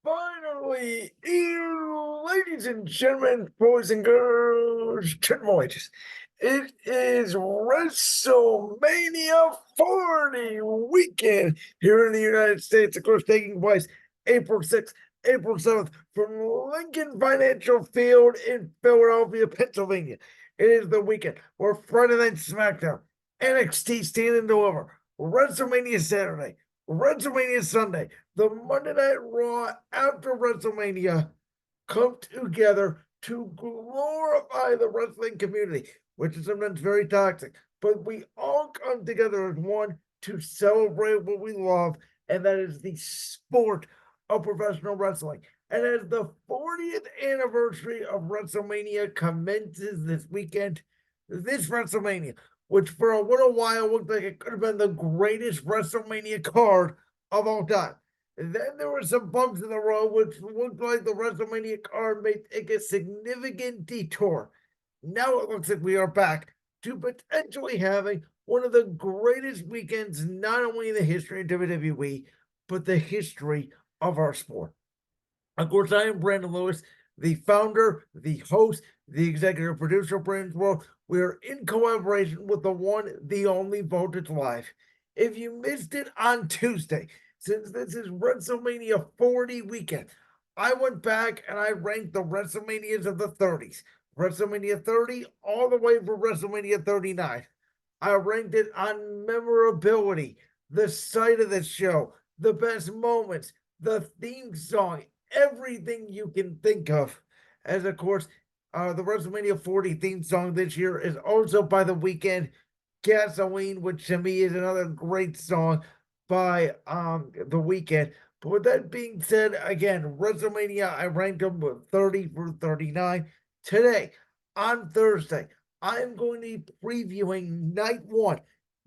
Finally, ladies and gentlemen, boys and girls, boys, it is WrestleMania 40 weekend here in the United States, of course, taking place April 6th, April 7th from Lincoln Financial Field in Philadelphia, Pennsylvania. It is the weekend where Friday Night SmackDown, NXT Stand and Deliver, WrestleMania Saturday, WrestleMania Sunday, the Monday Night Raw after WrestleMania come together to glorify the wrestling community, which is sometimes very toxic. But we all come together as one to celebrate what we love, and that is the sport of professional wrestling. And as the 40th anniversary of WrestleMania commences this weekend, this WrestleMania, which for a little while looked like it could have been the greatest WrestleMania card of all time. And then there were some bumps in the road, which looked like the WrestleMania card may take a significant detour. Now it looks like we are back to potentially having one of the greatest weekends, not only in the history of WWE, but the history of our sport. Of course, I am Brandon Lewis, the founder, the host, the executive producer of Brandon's World. We are in collaboration with the one, the only Voltage Live. If you missed it on Tuesday, since this is WrestleMania 40 weekend, I went back and I ranked the WrestleManias of the 30s. WrestleMania 30 all the way for WrestleMania 39. I ranked it on memorability, the site of the show, the best moments, the theme song, everything you can think of. As of course, the WrestleMania 40 theme song this year is also by The Weeknd, Gasoline, which to me is another great song by The Weeknd. But with that being said, again, WrestleMania, I ranked them with 30 through 39. Today, on Thursday, I'm going to be previewing night one,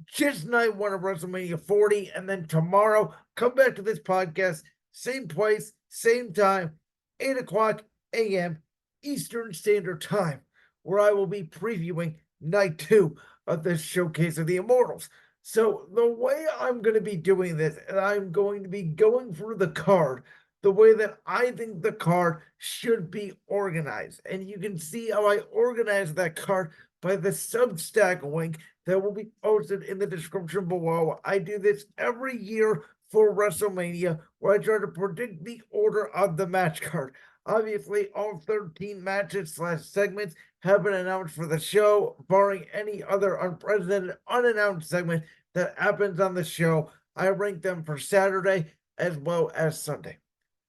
just night one of WrestleMania 40. And then tomorrow, come back to this podcast, same place, same time, 8 o'clock a.m. Eastern Standard Time, where I will be previewing night two of this Showcase of the Immortals. So, the way I'm going to be doing this, and I'm going to be going through the card the way that I think the card should be organized. And you can see how I organize that card by the Substack link that will be posted in the description below. I do this every year for WrestleMania, where I try to predict the order of the match card. Obviously, all 13 matches / segments have been announced for the show, barring any other unprecedented, unannounced segment that happens on the show. I rank them for Saturday as well as Sunday.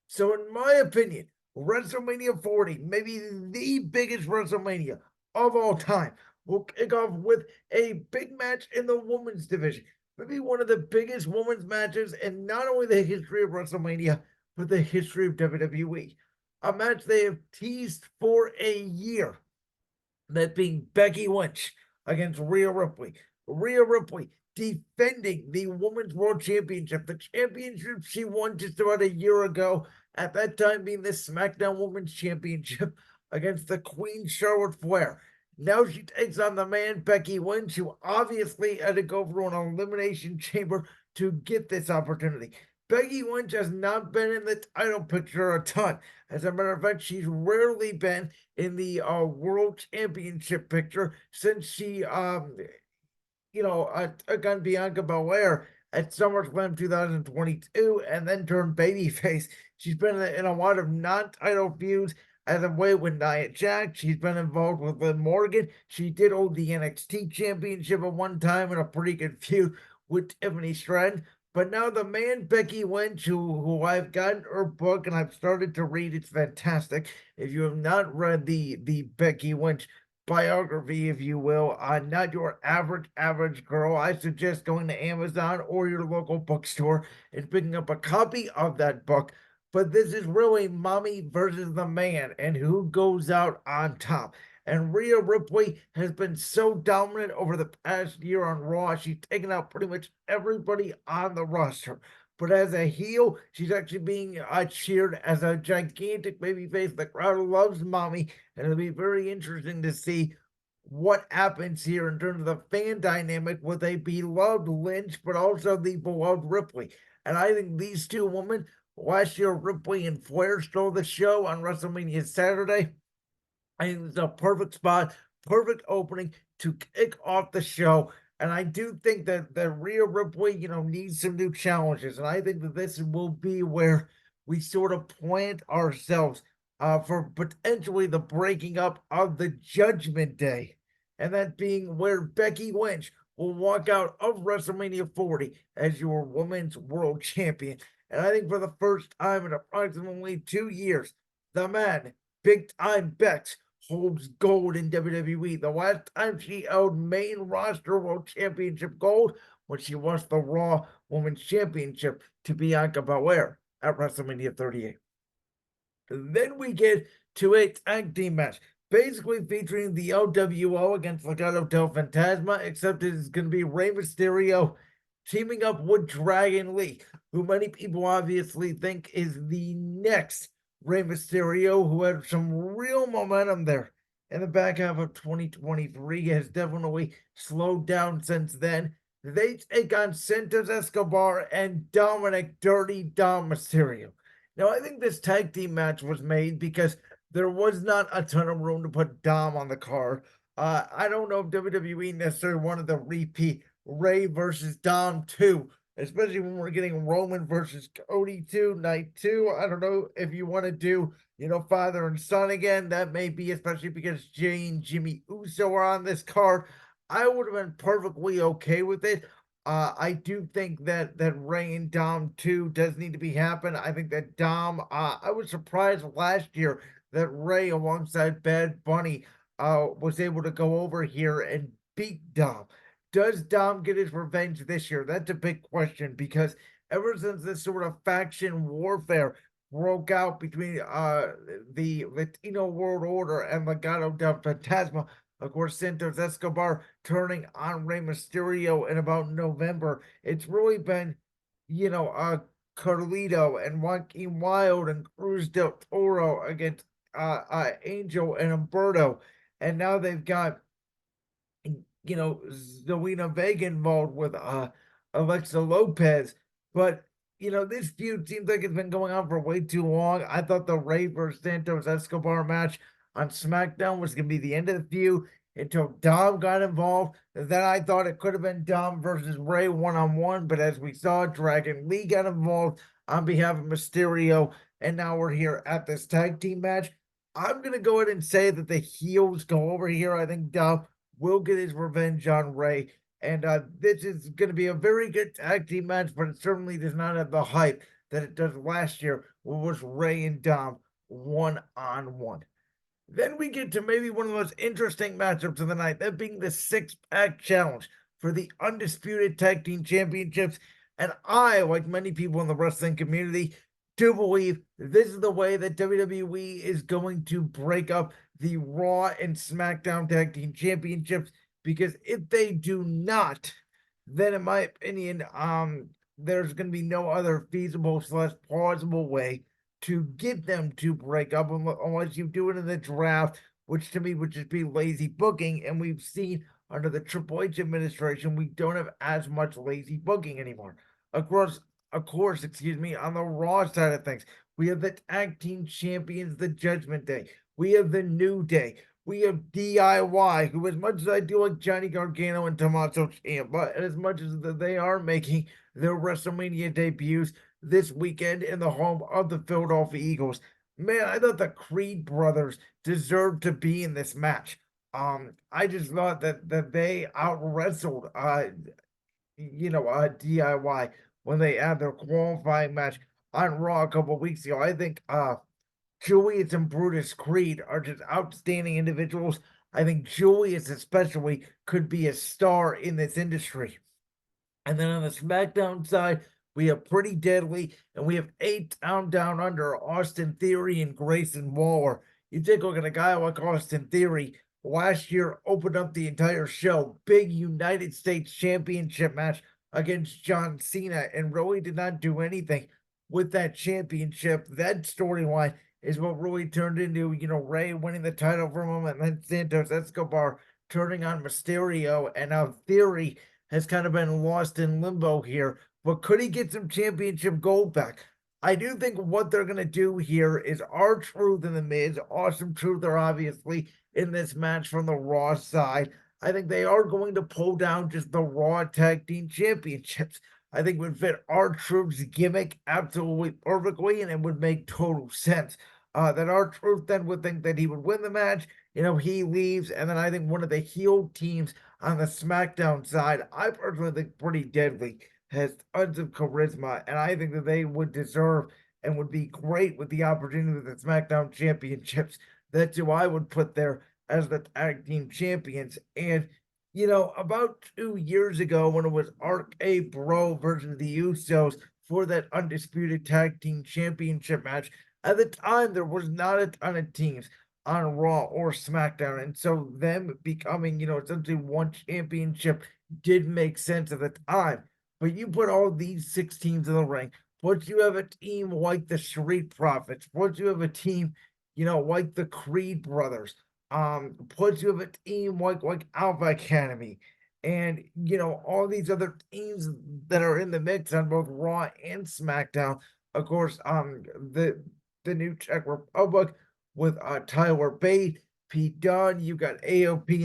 So, in my opinion, WrestleMania 40, maybe the biggest WrestleMania of all time, will kick off with a big match in the women's division. Maybe one of the biggest women's matches in not only the history of WrestleMania, but the history of WWE. A match they have teased for a year, that being Becky Lynch against Rhea Ripley. Rhea Ripley defending the Women's World Championship, the championship she won just about a year ago, at that time being the SmackDown Women's Championship against the Queen Charlotte Flair. Now she takes on the man Becky Lynch, who obviously had to go through an elimination chamber to get this opportunity. Becky Lynch has not been in the title picture a ton. As a matter of fact, she's rarely been in the World Championship picture since she, took on Bianca Belair at SummerSlam 2022 and then turned babyface. She's been in a lot of non-title feuds as of late with Nia Jax. She's been involved with Liv Morgan. She did hold the NXT Championship at one time in a pretty good feud with Tiffany Stratton. But now the man Becky Lynch, who I've gotten her book and I've started to read, it's fantastic. If you have not read the Becky Lynch biography, if you will, on Not Your Average Girl, I suggest going to Amazon or your local bookstore and picking up a copy of that book. But this is really Mami versus the man and who goes out on top. And Rhea Ripley has been so dominant over the past year on Raw. She's taken out pretty much everybody on the roster. But as a heel, she's actually being cheered as a gigantic babyface. The crowd loves Mami, and it'll be very interesting to see what happens here in terms of the fan dynamic with a beloved Lynch, but also the beloved Ripley. And I think these two women Last year, Ripley and Flair stole the show on WrestleMania Saturday. I think it's a perfect spot, perfect opening to kick off the show. And I do think that Rhea Ripley, needs some new challenges. And I think that this will be where we sort of plant ourselves for potentially the breaking up of the Judgment Day. And that being where Becky Lynch will walk out of WrestleMania 40 as your women's world champion. And I think for the first time in approximately 2 years, the man, Big Time Bex, holds gold in WWE. The last time she held main roster world championship gold when she lost the Raw Women's Championship to Bianca Belair at WrestleMania 38. Then we get to a tag team match, basically featuring the LWO against Legado del Fantasma, except it is going to be Rey Mysterio teaming up with Dragon Lee, who many people obviously think is the next Rey Mysterio, who had some real momentum there in the back half of 2023, has definitely slowed down since then. They take on Santos Escobar and Dominic Dirty Dom Mysterio. Now, I think this tag team match was made because there was not a ton of room to put Dom on the card. I don't know if WWE necessarily wanted to repeat Ray versus Dom 2, especially when we're getting Roman versus Cody 2, night 2. I don't know if you want to do, father and son again. That may be, especially because Jay and Jimmy Uso are on this card. I would have been perfectly okay with it. I do think that Ray and Dom 2 does need to be happen. I think that Dom, I was surprised last year that Ray alongside Bad Bunny was able to go over here and beat Dom. Does Dom get his revenge this year? That's a big question, because ever since this sort of faction warfare broke out between the Latino World Order and Legado del Fantasma, of course, Santos Escobar turning on Rey Mysterio in about November, it's really been, Carlito and Joaquin Wild and Cruz del Toro against Angel and Umberto. And now they've got, Zelina Vega involved with Alexa Lopez. But, this feud seems like it's been going on for way too long. I thought the Rey versus Santos Escobar match on SmackDown was going to be the end of the feud until Dom got involved. Then I thought it could have been Dom versus Rey one-on-one, but as we saw, Dragon Lee got involved on behalf of Mysterio, and now we're here at this tag team match. I'm going to go ahead and say that the heels go over here. I think Dom will get his revenge on Rey, and this is going to be a very good tag team match, but it certainly does not have the hype that it does last year, which was Rey and Dom one-on-one. Then we get to maybe one of the most interesting matchups of the night, that being the six-pack challenge for the Undisputed Tag Team Championships. And I, like many people in the wrestling community, do believe this is the way that WWE is going to break up the Raw and SmackDown Tag Team Championships, because if they do not, then in my opinion, there's going to be no other feasible / plausible way to get them to break up unless you do it in the draft, which to me would just be lazy booking. And we've seen under the Triple H administration, we don't have as much lazy booking anymore. Of course, on the Raw side of things, we have the tag team champions, the Judgment Day. We have the New Day. We have DIY, who, as much as I do like Johnny Gargano and Tommaso Ciampa, and as much as they are making their WrestleMania debuts this weekend in the home of the Philadelphia Eagles, man, I thought the Creed brothers deserved to be in this match. I just thought that they out wrestled DIY when they had their qualifying match on Raw a couple weeks ago. I think Julius and Brutus Creed are just outstanding individuals. I think Julius especially could be a star in this industry. And then on the SmackDown side, we have Pretty Deadly, and we have Down Under, Austin Theory and Grayson Waller. You take a look at a guy like Austin Theory, last year opened up the entire show, big United States Championship match against John Cena, and really did not do anything with that championship. That storyline is what really turned into, Rey winning the title from him, and then Santos Escobar turning on Mysterio, and now Theory has kind of been lost in limbo here. But could he get some championship gold back? I do think what they're going to do here is R-Truth and The Miz. Awesome Truth are obviously in this match from the Raw side. I think they are going to pull down just the Raw Tag Team Championships. I think would fit R-Truth's gimmick absolutely perfectly, and it would make total sense. That R-Truth then would think that he would win the match. He leaves, and then I think one of the heel teams on the SmackDown side, I personally think Pretty Deadly, has tons of charisma, and I think that they would deserve and would be great with the opportunity with the SmackDown Championships. That's who I would put there as the tag team champions. And about 2 years ago, when it was RK Bro versus the Usos for that Undisputed Tag Team Championship match, at the time there was not a ton of teams on Raw or SmackDown, and so them becoming, essentially one championship did make sense at the time. But you put all these six teams in the ring. Once you have a team like the Street Profits, once you have a team, like the Creed brothers, plus you have a team like Alpha Academy, and all these other teams that are in the mix on both Raw and SmackDown. Of course, the new Czech Republic with Tyler Bate, Pete Dunne. You got AOP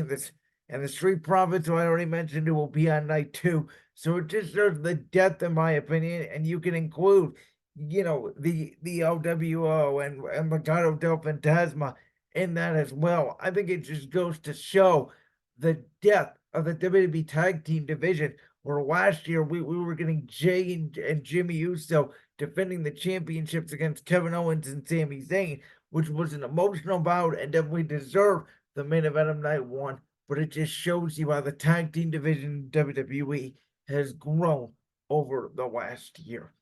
and the Street Profits, who I already mentioned, who will be on night two. So it just shows the depth, in my opinion, and you can include, the LWO and Legado del Fantasma in that as well. I think it just goes to show the depth of the WWE Tag Team division. Where last year we were getting Jay and Jimmy Uso defending the championships against Kevin Owens and Sami Zayn, which was an emotional bout and definitely deserved the main event of night one. But it just shows you how the tag team division in WWE has grown over the last year.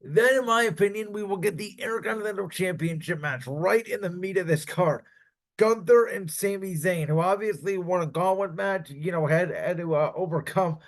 Then, in my opinion, we will get the Intercontinental Championship match right in the meat of this card. Gunther and Sami Zayn, who obviously won a gauntlet match, had to overcome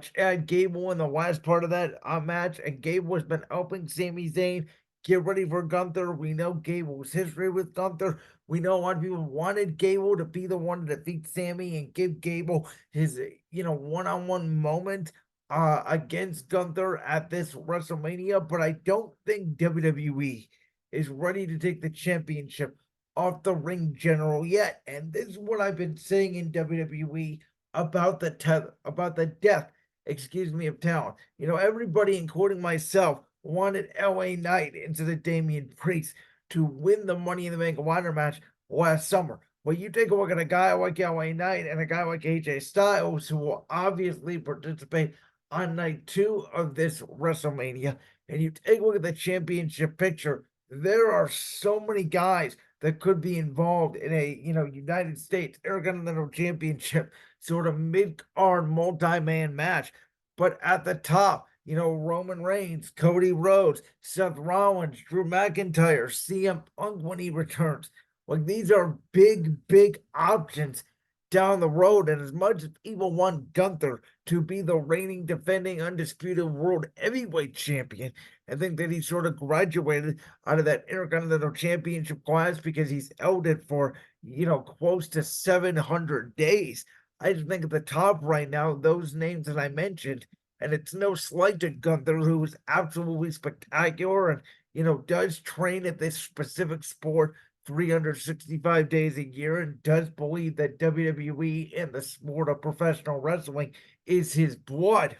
Chad Gable in the last part of that match. And Gable has been helping Sami Zayn get ready for Gunther. We know Gable's history with Gunther. We know a lot of people wanted Gable to be the one to defeat Sami and give Gable his, one-on-one moment against Gunther at this WrestleMania. But I don't think WWE is ready to take the championship off the ring general yet. And this is what I've been saying in WWE about the death, of talent. Everybody, including myself, wanted LA Knight instead of Damian Priest to win the Money in the Bank ladder match last summer. Well, you take a look at a guy like LA Knight and a guy like AJ Styles, who will obviously participate on night two of this WrestleMania, and you take a look at the championship picture. There are so many guys that could be involved in a United States Intercontinental Championship sort of mid-card multi-man match. But at the top, Roman Reigns, Cody Rhodes, Seth Rollins, Drew McIntyre, CM Punk when he returns. Like, these are big, big options down the road. And as much as people want Gunther to be the reigning, defending, undisputed world heavyweight champion, I think that he sort of graduated out of that Intercontinental Championship class because he's held it for, close to 700 days. I just think at the top right now, those names that I mentioned, and it's no slight to Gunther, who is absolutely spectacular and, does train at this specific sport 365 days a year and does believe that WWE and the sport of professional wrestling is his blood.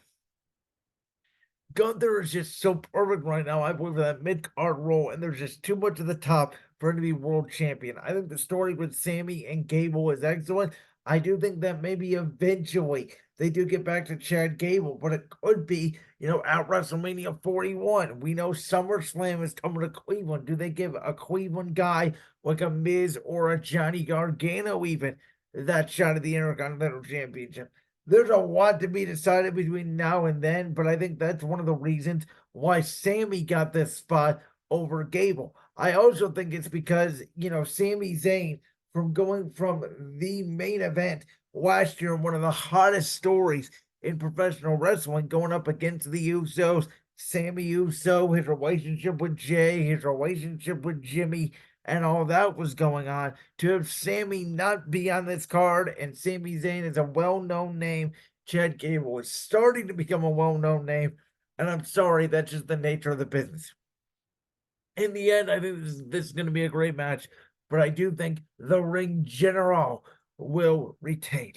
Gunther is just so perfect right now, I believe, in that mid-card role, and there's just too much at the top for him to be world champion. I think the story with Sami and Gable is excellent. I do think that maybe eventually they do get back to Chad Gable, but it could be, at WrestleMania 41. We know SummerSlam is coming to Cleveland. Do they give a Cleveland guy like a Miz or a Johnny Gargano even that shot at the Intercontinental Championship? There's a lot to be decided between now and then, but I think that's one of the reasons why Sami got this spot over Gable. I also think it's because, Sami Zayn, from going from the main event last year, one of the hottest stories in professional wrestling, going up against the Usos, Sami Uso, his relationship with Jay, his relationship with Jimmy, and all that was going on, to have Sami not be on this card, and Sami Zayn is a well-known name. Chad Gable is starting to become a well-known name. And I'm sorry, that's just the nature of the business. In the end, I think this is going to be a great match, but I do think the ring general will retain.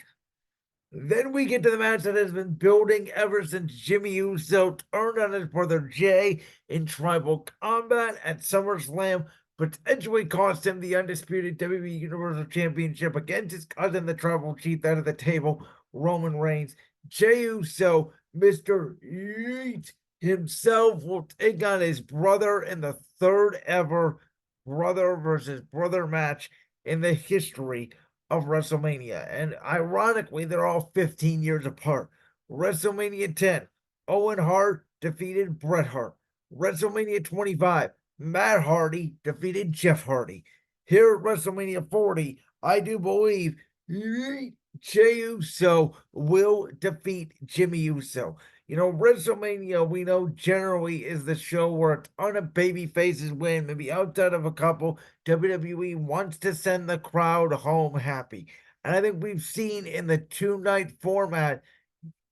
Then we get to the match that has been building ever since Jimmy Uso turned on his brother Jay in tribal combat at SummerSlam, potentially cost him the undisputed WWE Universal Championship against his cousin, the tribal chief out of the table, Roman Reigns. Jey Uso, Mr. Yeet himself, will take on his brother in the third ever brother versus brother match in the history of WrestleMania. And ironically, they're all 15 years apart. WrestleMania 10, Owen Hart defeated Bret Hart. WrestleMania 25, Matt Hardy defeated Jeff Hardy. Here at WrestleMania 40, I do believe Jey Uso will defeat Jimmy Uso. You know, WrestleMania, we know generally is the show where a ton of baby faces win, maybe outside of a couple. WWE wants to send the crowd home happy. And I think we've seen in the 2-night format,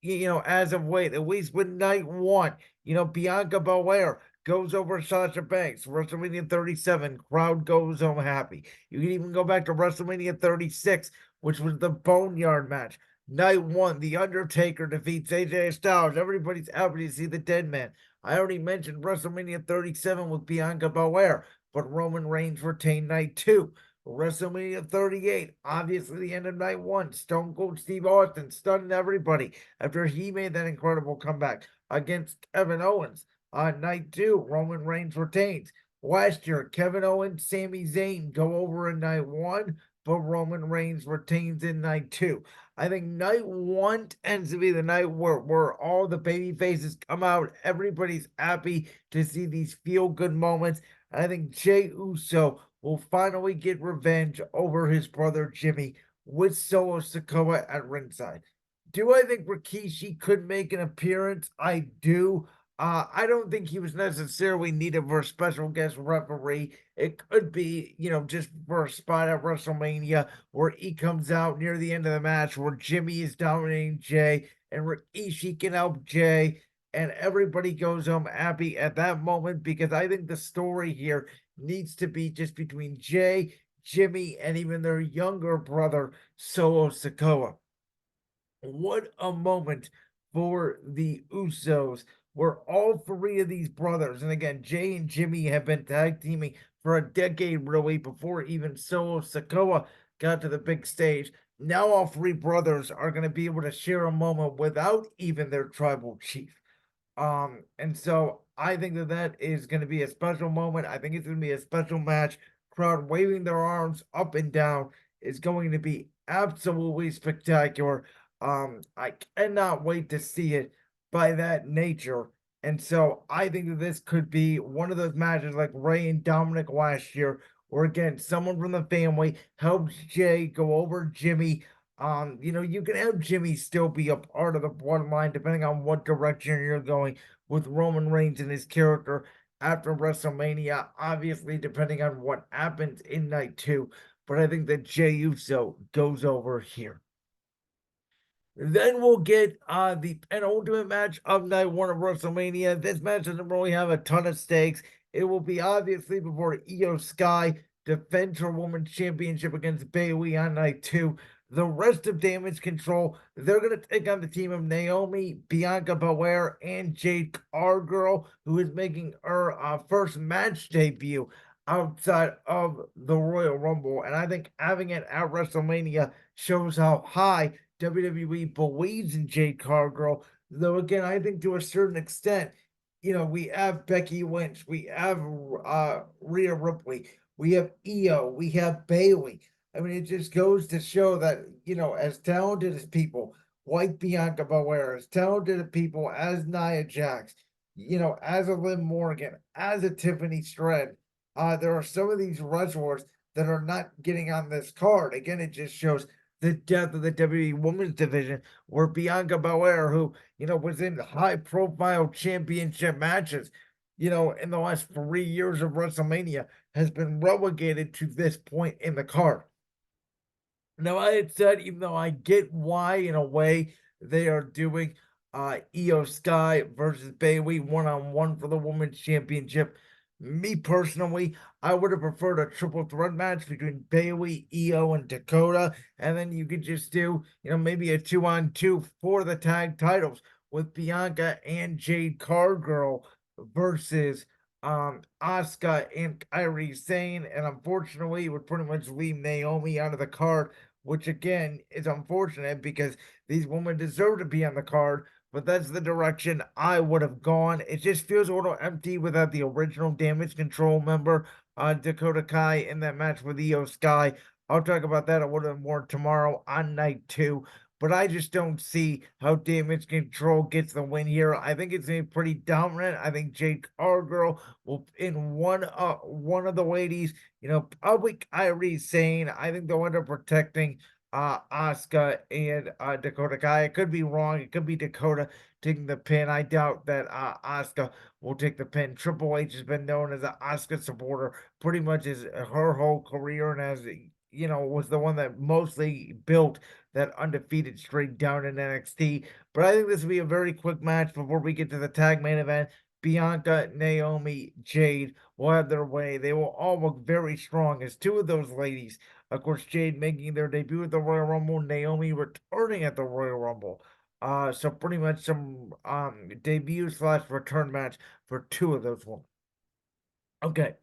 as of late, at least with night one, Bianca Belair goes over Sasha Banks. WrestleMania 37, crowd goes home happy. You can even go back to WrestleMania 36, which was the Boneyard match. Night one, The Undertaker defeats AJ Styles. Everybody's happy to see the dead man. I already mentioned WrestleMania 37 with Bianca Belair, but Roman Reigns retained night two. WrestleMania 38, obviously the end of night one. Stone Cold Steve Austin stunning everybody after he made that incredible comeback against Kevin Owens. On night two, Roman Reigns retains. Last year, Kevin Owens, Sami Zayn go over in night one, but Roman Reigns retains in night two. I think night one tends to be the night where all the baby faces come out. Everybody's happy to see these feel-good moments. I think Jey Uso will finally get revenge over his brother Jimmy with Solo Sikoa at ringside. Do I think Rikishi could make an appearance? I do. I don't think he was necessarily needed for a special guest referee. It could be, just for a spot at WrestleMania where he comes out near the end of the match where Jimmy is dominating Jay and Rikishi can help Jay and everybody goes home happy at that moment because I think the story here needs to be just between Jay, Jimmy, and even their younger brother, Solo Sikoa. What a moment for the Usos, where all three of these brothers, and again, Jay and Jimmy have been tag teaming for a decade, really, before even Solo Sikoa got to the big stage. Now, all three brothers are going to be able to share a moment without even their tribal chief. And so I think that is going to be a special moment. I think it's going to be a special match. Crowd waving their arms up and down is going to be absolutely spectacular. I cannot wait to see it by that nature. And so I think that this could be one of those matches like Ray and Dominic last year, where again, someone from the family helps Jay go over Jimmy. You can have Jimmy still be a part of the bloodline depending on what direction you're going with Roman Reigns and his character after WrestleMania, obviously depending on what happens in night two. But I think that Jey Uso goes over here. Then we'll get the penultimate match of night one of WrestleMania. This match doesn't really have a ton of stakes. It will be obviously before Io Sky defends her Women's Championship against Bayley on night two. The rest of Damage Control, they're going to take on the team of Naomi, Bianca Belair, and Jade Cargill, who is making her first match debut outside of the Royal Rumble. And I think having it at WrestleMania shows how high WWE believes in Jade Cargill. Though, again, I think to a certain extent, we have Becky Lynch, we have Rhea Ripley, we have Io, we have Bayley. I mean, it just goes to show that, as talented as people like Bianca Belair, as talented as people as Nia Jax, as a Liv Morgan, as a Tiffany Stratton, there are some of these wrestlers that are not getting on this card. Again, it just shows the depth of the WWE Women's Division, where Bianca Belair, who, was in high-profile championship matches, in the last 3 years of WrestleMania, has been relegated to this point in the card. Now, I had said, even though I get why, in a way, they are doing Io Sky versus Bailey one-on-one for the women's championship. Me personally, I would have preferred a triple threat match between Bailey, Io, and Dakota, and then you could just do, maybe a 2-on-2 for the tag titles with Bianca and Jade Cargill versus Asuka and Kairi Sane, and unfortunately, it would pretty much leave Naomi out of the card, which again is unfortunate because these women deserve to be on the card, but that's the direction I would have gone. It just feels a little empty without the original Damage Control member, Dakota Kai, in that match with Io Sky. I'll talk about that a little bit more tomorrow on night 2. But I just don't see how Damage Control gets the win here. I think it's going to be pretty dominant. I think Jade Cargill will in one of the ladies, probably Kairi Sane. I think they'll end up protecting Asuka and Dakota Kai. It could be wrong. It could be Dakota taking the pin. I doubt that Asuka will take the pin. Triple H has been known as an Asuka supporter pretty much his her whole career, and as was the one that mostly built that undefeated streak down in NXT. But I think this will be a very quick match before we get to the tag main event. Bianca, Naomi, Jade will have their way. They will all look very strong as two of those ladies. Of course, Jade making their debut at the Royal Rumble, Naomi returning at the Royal Rumble. So pretty much some debut slash return match for two of those women. Okay,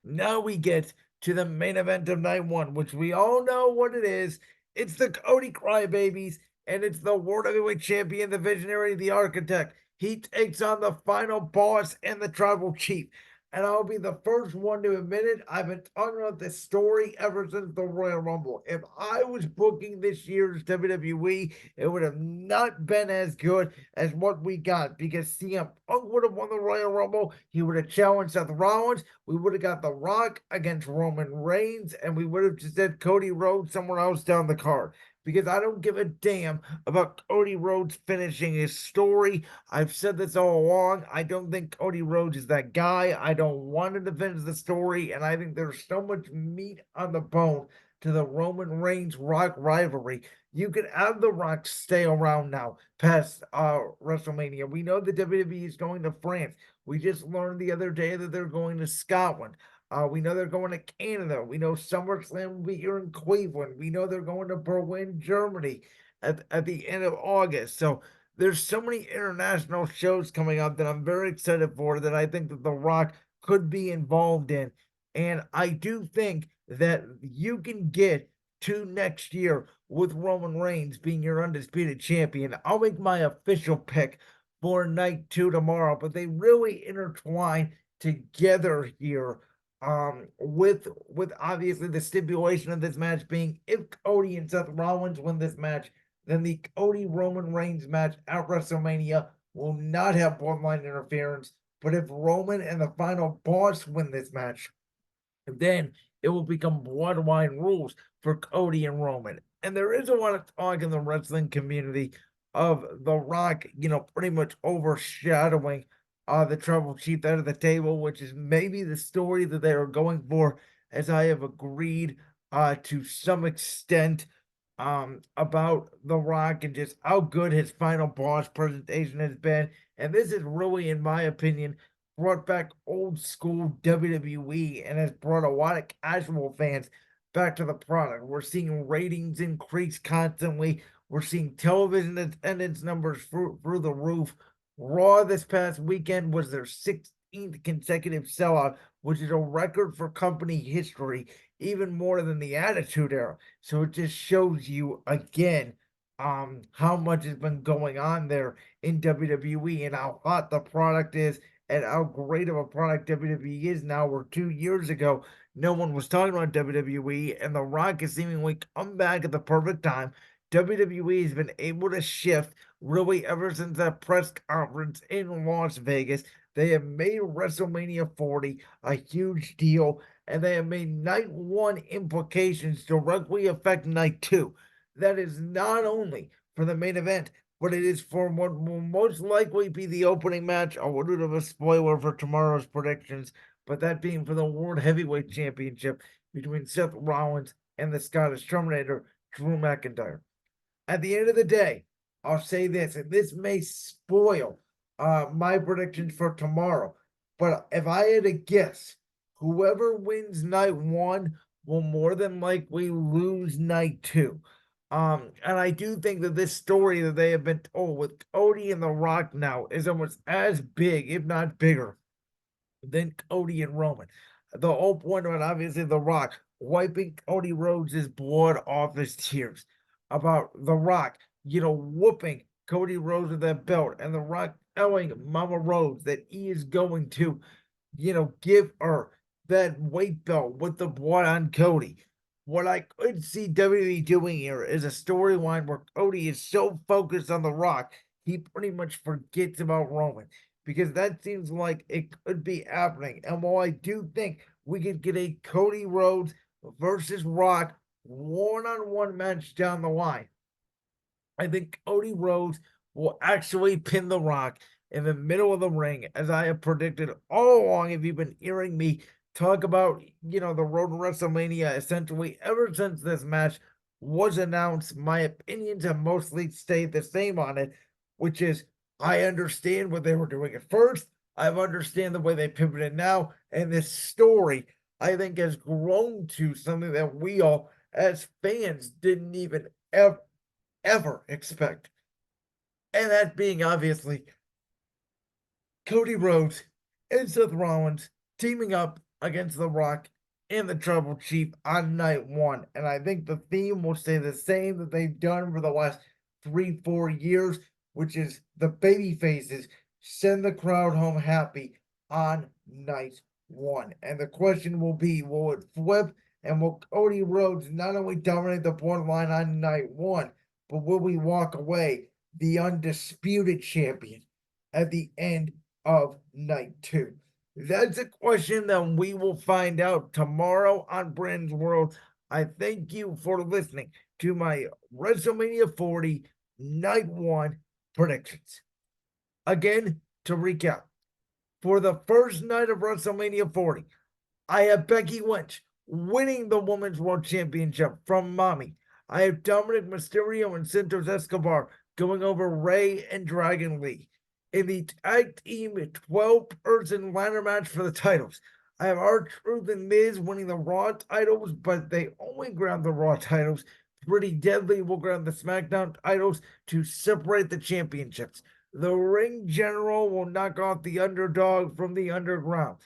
now we get to the main event of night 1, which we all know what it is. It's the Cody Crybabies, and it's the World Heavyweight Champion, the Visionary, the Architect. He takes on the final boss and the Tribal Chief. And I'll be the first one to admit it. I've been talking about this story ever since the Royal Rumble. If I was booking this year's WWE, it would have not been as good as what we got because CM Punk would have won the Royal Rumble. He would have challenged Seth Rollins. We would have got The Rock against Roman Reigns, and we would have just said Cody Rhodes somewhere else down the card because I don't give a damn about Cody Rhodes finishing his story. I've said this all along. I don't think Cody Rhodes is that guy. I don't want him to finish the story, and I think there's so much meat on the bone to the Roman Reigns Rock rivalry. You can have The Rock stay around now past WrestleMania. We know the WWE is going to France. We just learned the other day that they're going to Scotland. We know they're going to Canada. We know SummerSlam will be here in Cleveland. We know they're going to Berlin, Germany at the end of August. So there's so many international shows coming up that I'm very excited for that I think that The Rock could be involved in. And I do think that you can get to next year with Roman Reigns being your undisputed champion. I'll make my official pick for night 2 tomorrow, but they really intertwine together here with obviously the stipulation of this match being if Cody and Seth Rollins win this match, then the Cody Roman Reigns match at WrestleMania will not have bloodline interference. But if Roman and the final boss win this match, then it will become bloodline rules for Cody and Roman. And there is a lot of talk in the wrestling community of The Rock, pretty much overshadowing the Tribal Chief out of the table, which is maybe the story that they are going for, as I have agreed to some extent about The Rock and just how good his final boss presentation has been. And this is really, in my opinion, brought back old school WWE and has brought a lot of casual fans back to the product. We're seeing ratings increase constantly. We're seeing television attendance numbers through the roof. Raw this past weekend was their 16th consecutive sellout, which is a record for company history, even more than the Attitude Era. So it just shows you again how much has been going on there in WWE and how hot the product is and how great of a product WWE is now. Where 2 years ago, no one was talking about WWE, and The Rock has seemingly come back at the perfect time. WWE has been able to shift really ever since that press conference in Las Vegas. They have made WrestleMania 40 a huge deal, and they have made night 1 implications directly affect night 2. That is not only for the main event, but it is for what will most likely be the opening match. A little bit of a spoiler for tomorrow's predictions, but that being for the World Heavyweight Championship between Seth Rollins and the Scottish Terminator, Drew McIntyre. At the end of the day, I'll say this, and this may spoil my predictions for tomorrow. But if I had to guess, whoever wins night one will more than likely lose night two. And I do think that this story that they have been told with Cody and The Rock now is almost as big, if not bigger, than Cody and Roman. The whole point of it, obviously, The Rock wiping Cody Rhodes' blood off his tears. About The Rock, whooping Cody Rhodes with that belt, and The Rock telling Mama Rhodes that he is going to, give her that weight belt with the blood on Cody. What I could see WWE doing here is a storyline where Cody is so focused on The Rock, he pretty much forgets about Roman, because that seems like it could be happening. And while I do think we could get a Cody Rhodes versus Rock one-on-one match down the line, I think Cody Rhodes will actually pin The Rock in the middle of the ring, as I have predicted all along. If you've been hearing me talk about, the road to WrestleMania, essentially ever since this match was announced, my opinions have mostly stayed the same on it, which is I understand what they were doing at first. I understand the way they pivoted now, and this story, I think, has grown to something that we all, as fans, didn't even ever expect. And that being, obviously, Cody Rhodes and Seth Rollins teaming up against The Rock and the Tribal Chief on night one. And I think the theme will stay the same that they've done for the last 3-4 years, which is the baby faces send the crowd home happy on night one. And the question will be, will it flip? And will Cody Rhodes not only dominate the borderline on night one, but will we walk away the undisputed champion at the end of night two? That's a question that we will find out tomorrow on Brand's World. I thank you for listening to my WrestleMania 40 night one predictions. Again, to recap, for the first night of WrestleMania 40, I have Becky Lynch winning the Women's World Championship from Mami. I have Dominic Mysterio and Santos Escobar going over Rey and Dragon Lee. In the tag team 12-person ladder match for the titles, I have R-Truth and Miz winning the Raw titles, but they only grab the Raw titles. Pretty Deadly will grab the SmackDown titles to separate the championships. The Ring General will knock off the Underdog from the Underground.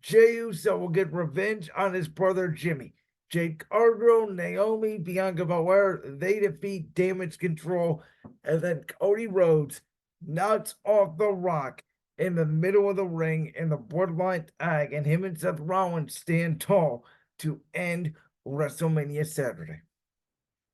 Jey Uso will get revenge on his brother Jimmy. Jade Cargill, Naomi, Bianca Belair, they defeat Damage Control. And then Cody Rhodes knocks off The Rock in the middle of the ring in the Bloodline tag, and him and Seth Rollins stand tall to end WrestleMania Saturday.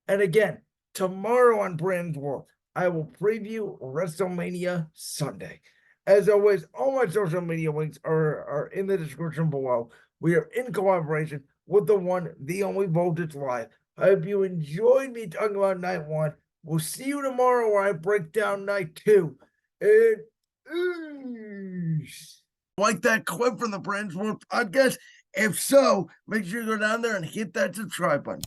And again, tomorrow on Brand's World, I will preview WrestleMania Sunday. As always, all my social media links are in the description below. We are in collaboration with the one, the only Voltage Live. I hope you enjoyed me talking about night one. We'll see you tomorrow where I break down night two. And like that clip from the Brand's World podcast? If so, make sure you go down there and hit that subscribe button.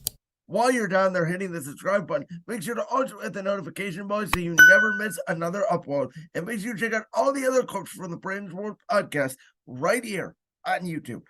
While you're down there hitting the subscribe button, make sure to also hit the notification bell so you never miss another upload. And make sure you check out all the other clips from the Brand's World podcast right here on YouTube.